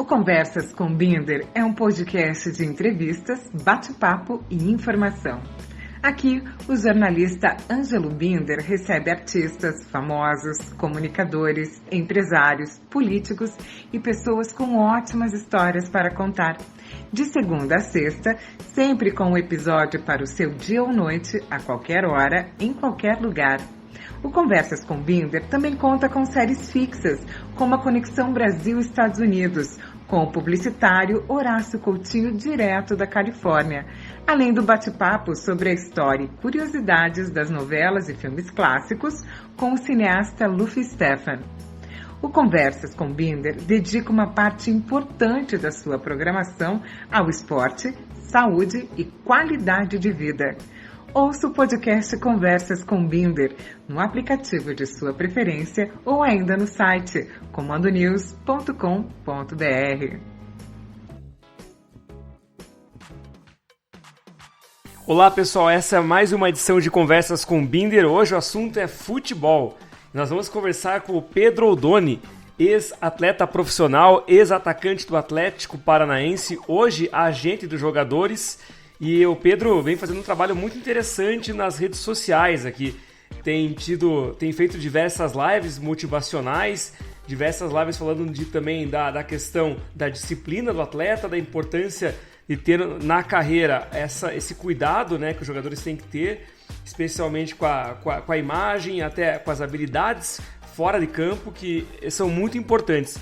Conversas com Binder é um podcast de entrevistas, bate-papo e informação. Aqui, o jornalista Ângelo Binder recebe artistas, famosos, comunicadores, empresários, políticos e pessoas com ótimas histórias para contar. De segunda a sexta, sempre com um episódio para o seu dia ou noite, a qualquer hora, em qualquer lugar. O Conversas com Binder também conta com séries fixas, como a Conexão Brasil-Estados Unidos, com o publicitário Horácio Coutinho, direto da Califórnia, além do bate-papo sobre a história e curiosidades das novelas e filmes clássicos com o cineasta Luffy Stefan. O Conversas com Binder dedica uma parte importante da sua programação ao esporte, saúde e qualidade de vida. Ouça o podcast Conversas com Binder no aplicativo de sua preferência ou ainda no site comandonews.com.br. Olá pessoal, essa é mais uma edição de Conversas com Binder. Hoje o assunto é futebol. Nós vamos conversar com o Pedro Oddoni, ex-atleta profissional, ex-atacante do Atlético Paranaense, hoje agente dos jogadores. E o Pedro vem fazendo um trabalho muito interessante nas redes sociais aqui. Tem feito diversas lives motivacionais, diversas lives falando também da questão da disciplina do atleta, da importância de ter na carreira esse cuidado, né, que os jogadores têm que ter, especialmente com a imagem, até com as habilidades fora de campo, que são muito importantes.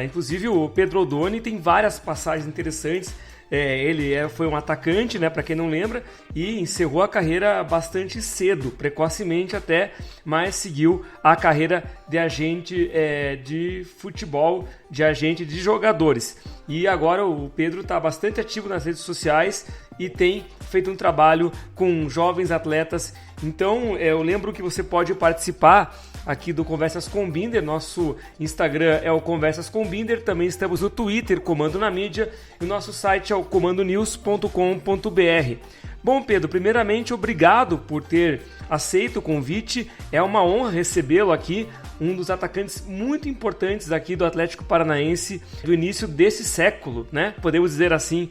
Inclusive o Pedro Oddoni tem várias passagens interessantes. Ele foi um atacante, né, para quem não lembra, e encerrou a carreira bastante cedo, precocemente até, mas seguiu a carreira de agente de futebol, de agente de jogadores. E agora o Pedro está bastante ativo nas redes sociais e tem feito um trabalho com jovens atletas. Então eu lembro que você pode participar aqui do Conversas com Binder. Nosso Instagram é o Conversas com Binder, também estamos no Twitter, Comando na Mídia, e o nosso site é o comandonews.com.br. Bom, Pedro, primeiramente, obrigado por ter aceito o convite, é uma honra recebê-lo aqui, um dos atacantes muito importantes aqui do Atlético Paranaense do início desse século, né? Podemos dizer assim.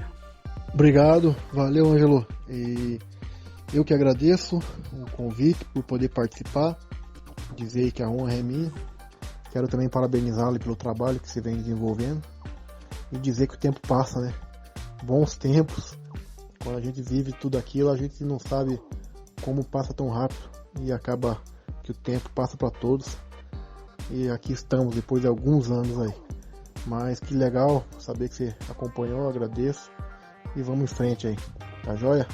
Obrigado, valeu, Ângelo, e eu que agradeço o convite por poder participar. Dizer que a honra é minha. Quero também parabenizá-lo pelo trabalho que você vem desenvolvendo e dizer que o tempo passa, né? Bons tempos. Quando a gente vive tudo aquilo, a gente não sabe como passa tão rápido e acaba que o tempo passa para todos. E aqui estamos depois de alguns anos aí. Mas que legal saber que você acompanhou, agradeço e vamos em frente aí. Tá joia?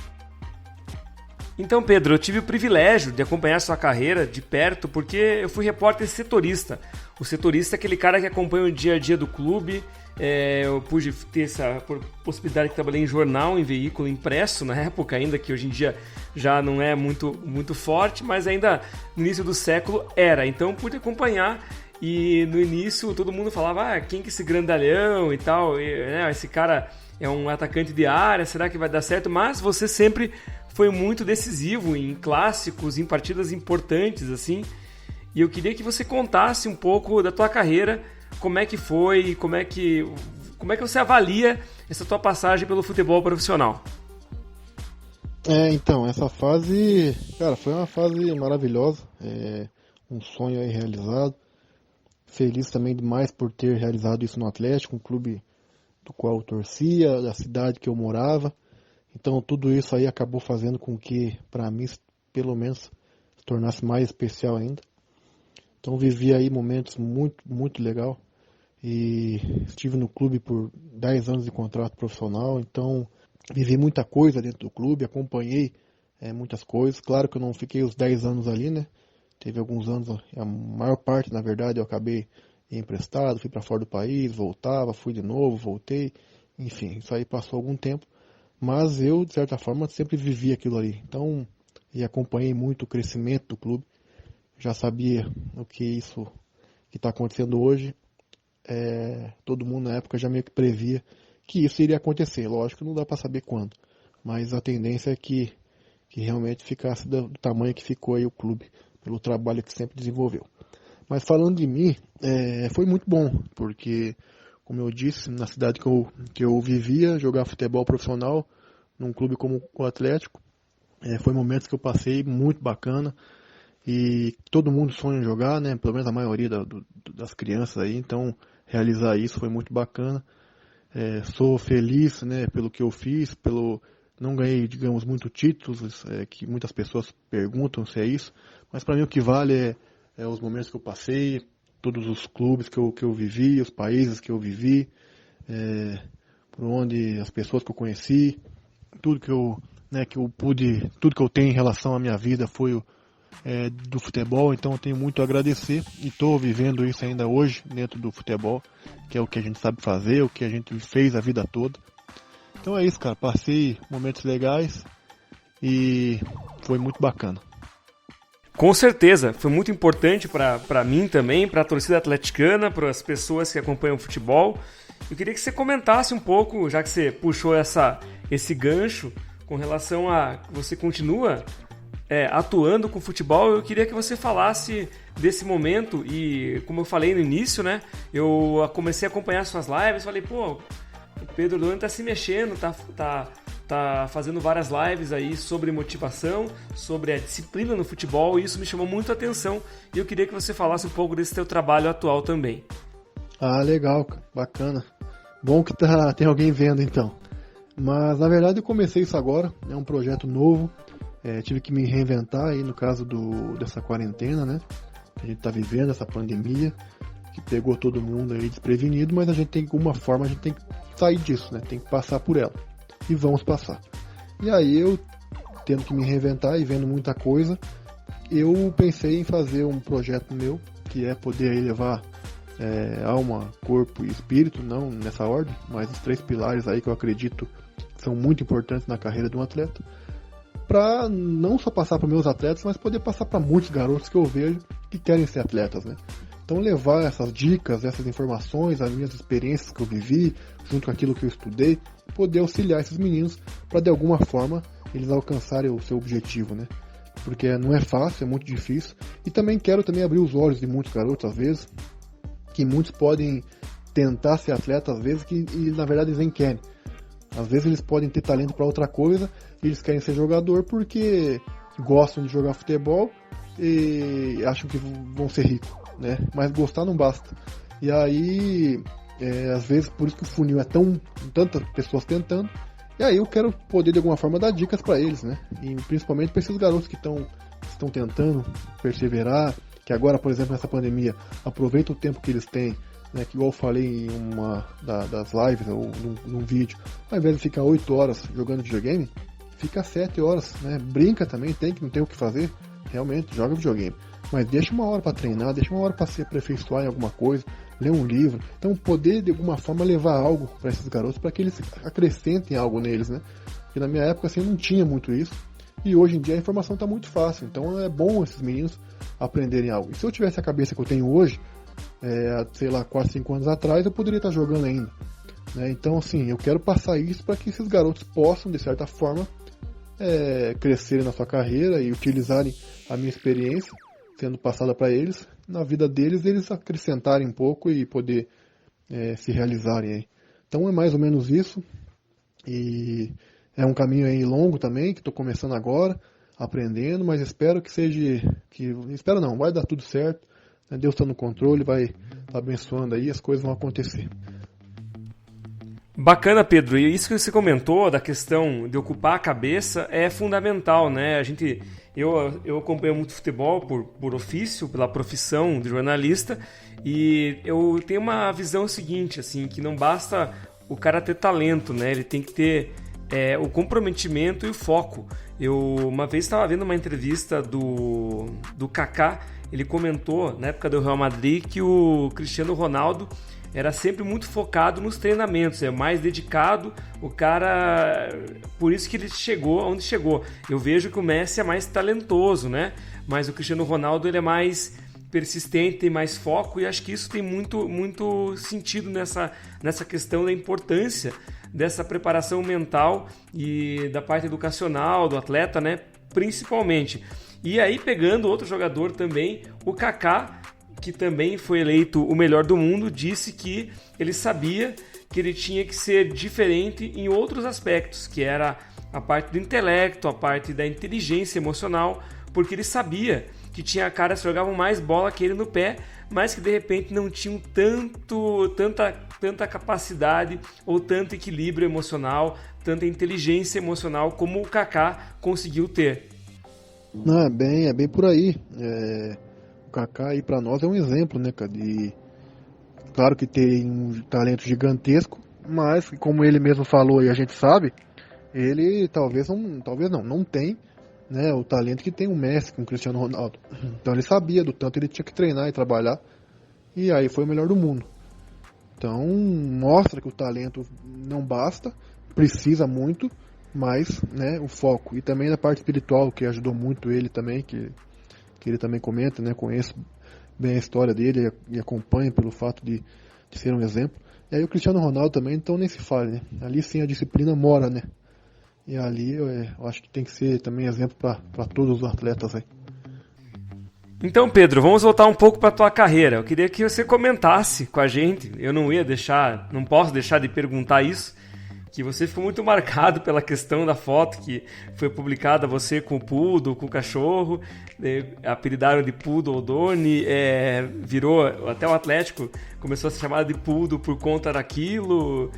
Então, Pedro, eu tive o privilégio de acompanhar sua carreira de perto porque eu fui repórter setorista. O setorista é aquele cara que acompanha o dia a dia do clube. Eu pude ter essa possibilidade de trabalhar em jornal, em veículo impresso na época, ainda que hoje em dia já não é muito forte, mas ainda no início do século era. Então, pude acompanhar e no início todo mundo falava, quem que é esse grandalhão e tal, esse cara é um atacante de área, será que vai dar certo? Mas você sempre foi muito decisivo em clássicos, em partidas importantes, assim. E eu queria que você contasse um pouco da tua carreira, como é que foi, como é que você avalia essa tua passagem pelo futebol profissional. Então, essa fase, cara, foi uma fase maravilhosa, um sonho aí realizado. Feliz também demais por ter realizado isso no Atlético, um clube do qual eu torcia, da cidade que eu morava. Então tudo isso aí acabou fazendo com que, para mim, pelo menos, se tornasse mais especial ainda. Então vivi aí momentos muito, muito legal. E estive no clube por 10 anos de contrato profissional, então vivi muita coisa dentro do clube, acompanhei muitas coisas. Claro que eu não fiquei os 10 anos ali, né? Teve alguns anos, a maior parte, na verdade, eu acabei emprestado, fui para fora do país, voltava, fui de novo, voltei. Enfim, isso aí passou algum tempo. Mas eu, de certa forma, sempre vivi aquilo ali. Então, e acompanhei muito o crescimento do clube. Já sabia o que isso que está acontecendo hoje. Todo mundo na época já meio que previa que isso iria acontecer. Lógico, não dá para saber quando. Mas a tendência é que realmente ficasse do tamanho que ficou aí o clube, pelo trabalho que sempre desenvolveu. Mas falando de mim, foi muito bom, porque como eu disse, na cidade que eu vivia, jogar futebol profissional num clube como o Atlético. Foi momentos que eu passei muito bacana e todo mundo sonha em jogar, né? Pelo menos a maioria das crianças aí, então realizar isso foi muito bacana. Sou feliz, né, pelo que eu fiz, não ganhei, digamos, muitos títulos, que muitas pessoas perguntam se é isso, mas para mim o que vale é os momentos que eu passei, todos os clubes que eu vivi, os países que eu vivi, por onde as pessoas que eu conheci, tudo que eu pude, tudo que eu tenho em relação à minha vida foi do futebol, então eu tenho muito a agradecer e estou vivendo isso ainda hoje dentro do futebol, que é o que a gente sabe fazer, o que a gente fez a vida toda. Então é isso, cara, passei momentos legais e foi muito bacana. Com certeza, foi muito importante para mim também, para a torcida atleticana, para as pessoas que acompanham o futebol. Eu queria que você comentasse um pouco, já que você puxou esse gancho, com relação a você continua atuando com futebol, eu queria que você falasse desse momento e, como eu falei no início, né, eu comecei a acompanhar suas lives, falei, pô, o Pedro Doni tá se mexendo, tá fazendo várias lives aí sobre motivação, sobre a disciplina no futebol, e isso me chamou muito a atenção e eu queria que você falasse um pouco desse teu trabalho atual também. Ah, legal, bacana. Bom que tem alguém vendo então. Mas na verdade eu comecei isso agora, é um projeto novo, tive que me reinventar aí no caso dessa quarentena, né? A gente tá vivendo essa pandemia que pegou todo mundo aí desprevenido, mas a gente tem que, de alguma forma, a gente tem que sair disso, né? Tem que passar por ela. E vamos passar. E aí eu, tendo que me reinventar e vendo muita coisa, eu pensei em fazer um projeto meu, que é poder aí levar alma, corpo e espírito, não nessa ordem, mas os 3 pilares aí que eu acredito que são muito importantes na carreira de um atleta, para não só passar para meus atletas, mas poder passar para muitos garotos que eu vejo que querem ser atletas, né? Então levar essas dicas, essas informações, as minhas experiências que eu vivi, junto com aquilo que eu estudei, poder auxiliar esses meninos para de alguma forma eles alcançarem o seu objetivo, né? Porque não é fácil, é muito difícil. E também quero abrir os olhos de muitos garotos, às vezes, que muitos podem tentar ser atleta, às vezes, e na verdade eles nem querem. Às vezes eles podem ter talento para outra coisa, e eles querem ser jogador porque gostam de jogar futebol e acham que vão ser ricos, né? Mas gostar não basta. E aí, às vezes, por isso que o funil é tantas pessoas tentando, e aí eu quero poder de alguma forma dar dicas para eles, né? E principalmente para esses garotos que estão tentando perseverar, que agora, por exemplo, nessa pandemia, aproveita o tempo que eles têm, né? Que igual eu falei em uma das lives ou num vídeo, ao invés de ficar 8 horas jogando videogame, fica 7 horas, né? Brinca também, não tem o que fazer, realmente, joga videogame. Mas deixa uma hora para treinar, deixa uma hora para se aperfeiçoar em alguma coisa, ler um livro. Então poder de alguma forma levar algo para esses garotos, para que eles acrescentem algo neles, né? Porque na minha época assim não tinha muito isso. E hoje em dia a informação está muito fácil. Então é bom esses meninos aprenderem algo. E se eu tivesse a cabeça que eu tenho hoje, sei lá, 4, 5 anos atrás, eu poderia estar jogando ainda, né? Então assim, eu quero passar isso para que esses garotos possam, de certa forma, crescerem na sua carreira e utilizarem a minha experiência sendo passada para eles, na vida deles, eles acrescentarem um pouco e poder se realizarem aí. Então é mais ou menos isso, e é um caminho aí longo também, que estou começando agora, aprendendo, mas espero que espero não, vai dar tudo certo, né? Deus está no controle, vai abençoando aí, as coisas vão acontecer. Bacana, Pedro. E isso que você comentou da questão de ocupar a cabeça é fundamental, né? Eu acompanho muito futebol por ofício, pela profissão de jornalista, e eu tenho uma visão seguinte, assim, que não basta o cara ter talento, né? Ele tem que ter o comprometimento e o foco. Eu uma vez estava vendo uma entrevista do Kaká, ele comentou na época do Real Madrid que o Cristiano Ronaldo era sempre muito focado nos treinamentos, mais dedicado, o cara, por isso que ele chegou onde chegou. Eu vejo que o Messi é mais talentoso, né? Mas o Cristiano Ronaldo ele é mais persistente, tem mais foco, e acho que isso tem muito, muito sentido nessa questão da importância dessa preparação mental e da parte educacional do atleta, né? Principalmente. E aí pegando outro jogador também, o Kaká, que também foi eleito o melhor do mundo, disse que ele sabia que ele tinha que ser diferente em outros aspectos, que era a parte do intelecto, a parte da inteligência emocional, porque ele sabia que tinha caras que jogavam mais bola que ele no pé, mas que de repente não tinham tanta capacidade ou tanto equilíbrio emocional, tanta inteligência emocional como o Kaká conseguiu ter. Não, é bem por aí. O Kaká aí pra nós é um exemplo, né, cara? Claro que tem um talento gigantesco, mas como ele mesmo falou e a gente sabe, ele não tem, né, o talento que tem o Messi com o Cristiano Ronaldo. Então ele sabia do tanto ele tinha que treinar e trabalhar, e aí foi o melhor do mundo. Então mostra que o talento não basta, precisa muito, mas, né, o foco. E também na parte espiritual, que ajudou muito ele também, que ele também comenta, né, conheço bem a história dele e acompanho pelo fato de ser um exemplo. E aí o Cristiano Ronaldo também, então nem se fala, né? Ali sim a disciplina mora, né? E ali eu acho que tem que ser também exemplo para todos os atletas aí. Então, Pedro, vamos voltar um pouco para a tua carreira. Eu queria que você comentasse com a gente. Eu não posso deixar de perguntar isso, que você ficou muito marcado pela questão da foto que foi publicada, você com o Poodle, com o cachorro, apelidaram de Poodle Doni, virou, até o Atlético começou a ser chamado de Poodle por conta daquilo.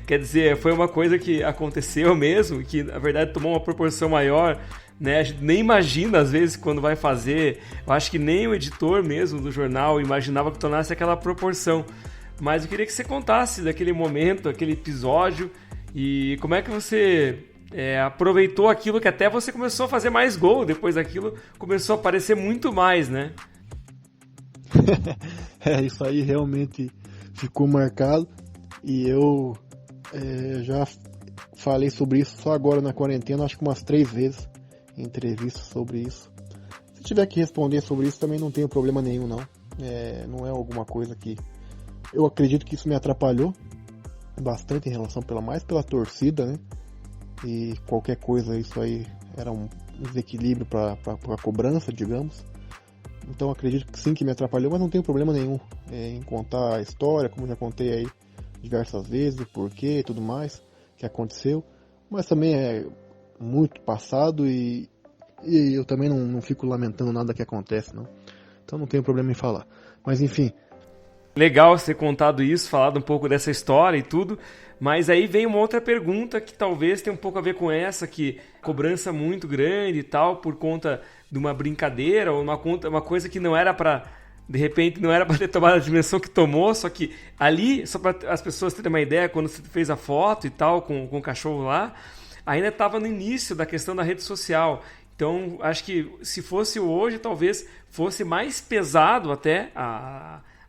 Quer dizer, foi uma coisa que aconteceu mesmo, que na verdade tomou uma proporção maior, né? A gente nem imagina às vezes quando vai fazer, eu acho que nem o editor mesmo do jornal imaginava que tornasse aquela proporção. Mas eu queria que você contasse daquele momento, aquele episódio, e como é que você aproveitou aquilo que até você começou a fazer mais gol, depois daquilo começou a aparecer muito mais, né? Isso aí realmente ficou marcado, e eu já falei sobre isso só agora na quarentena, acho que umas 3 vezes em entrevistas sobre isso. Se tiver que responder sobre isso também não tenho problema nenhum, não. Não é alguma coisa que... Eu acredito que isso me atrapalhou bastante em relação mais pela torcida, né? E qualquer coisa, isso aí era um desequilíbrio para a cobrança, digamos. Então acredito que sim, que me atrapalhou, mas não tenho problema nenhum em contar a história, como já contei aí diversas vezes, o porquê e tudo mais que aconteceu. Mas também é muito passado e eu também não fico lamentando nada que acontece, não. Então não tenho problema em falar. Mas enfim... Legal você ter contado isso, falado um pouco dessa história e tudo, mas aí vem uma outra pergunta que talvez tenha um pouco a ver com essa, que cobrança muito grande e tal, por conta de uma brincadeira, ou uma coisa que não era para, de repente, não era para ter tomado a dimensão que tomou, só que ali, só para as pessoas terem uma ideia, quando você fez a foto e tal, com o cachorro lá, ainda estava no início da questão da rede social. Então, acho que se fosse hoje, talvez fosse mais pesado até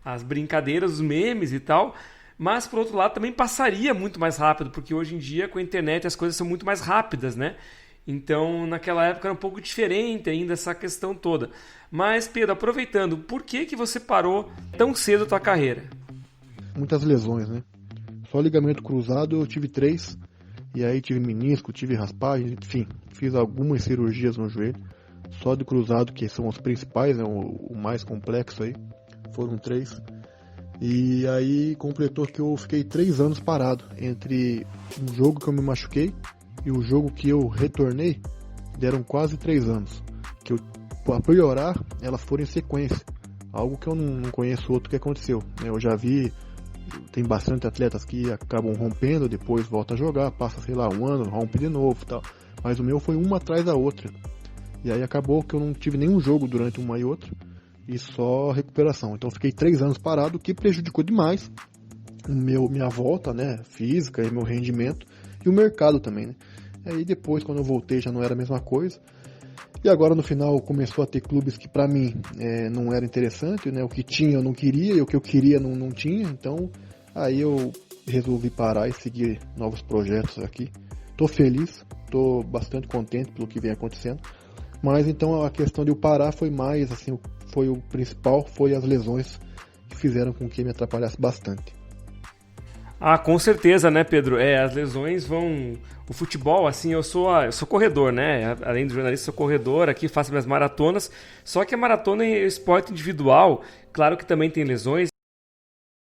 as brincadeiras, os memes e tal, mas por outro lado também passaria muito mais rápido, porque hoje em dia com a internet as coisas são muito mais rápidas, né? Então naquela época era um pouco diferente ainda essa questão toda. Mas Pedro, aproveitando, por que você parou tão cedo a tua carreira? Muitas lesões, né? Só ligamento cruzado eu tive 3, e aí tive menisco, tive raspagem, enfim, fiz algumas cirurgias no joelho, só de cruzado, que são os principais, né? O mais complexo aí. Foram 3. E aí completou que eu fiquei 3 anos parado entre um jogo que eu me machuquei e o jogo que eu retornei. Deram quase 3 anos. Que para piorar, elas foram em sequência. Algo que eu não conheço outro que aconteceu. Eu já vi, tem bastante atletas que acabam rompendo, depois volta a jogar, passa, sei lá, um ano, rompe de novo e tal. Mas o meu foi uma atrás da outra. E aí acabou que eu não tive nenhum jogo durante uma e outra. E só recuperação. Então eu fiquei 3 anos parado, o que prejudicou demais minha volta, né, física e meu rendimento, e o mercado também, né. Aí depois, quando eu voltei, já não era a mesma coisa. E agora no final começou a ter clubes que pra mim não era interessante, né, o que tinha eu não queria e o que eu queria não tinha. Então aí eu resolvi parar e seguir novos projetos aqui. Tô feliz, tô bastante contente pelo que vem acontecendo. Mas então a questão de eu parar foi mais, assim, foi o principal, foi as lesões que fizeram com que me atrapalhasse bastante. Ah, com certeza, né, Pedro? As lesões vão... O futebol, assim, eu sou corredor, né? Além de jornalista, sou corredor, aqui faço minhas maratonas. Só que a maratona é esporte individual, claro que também tem lesões.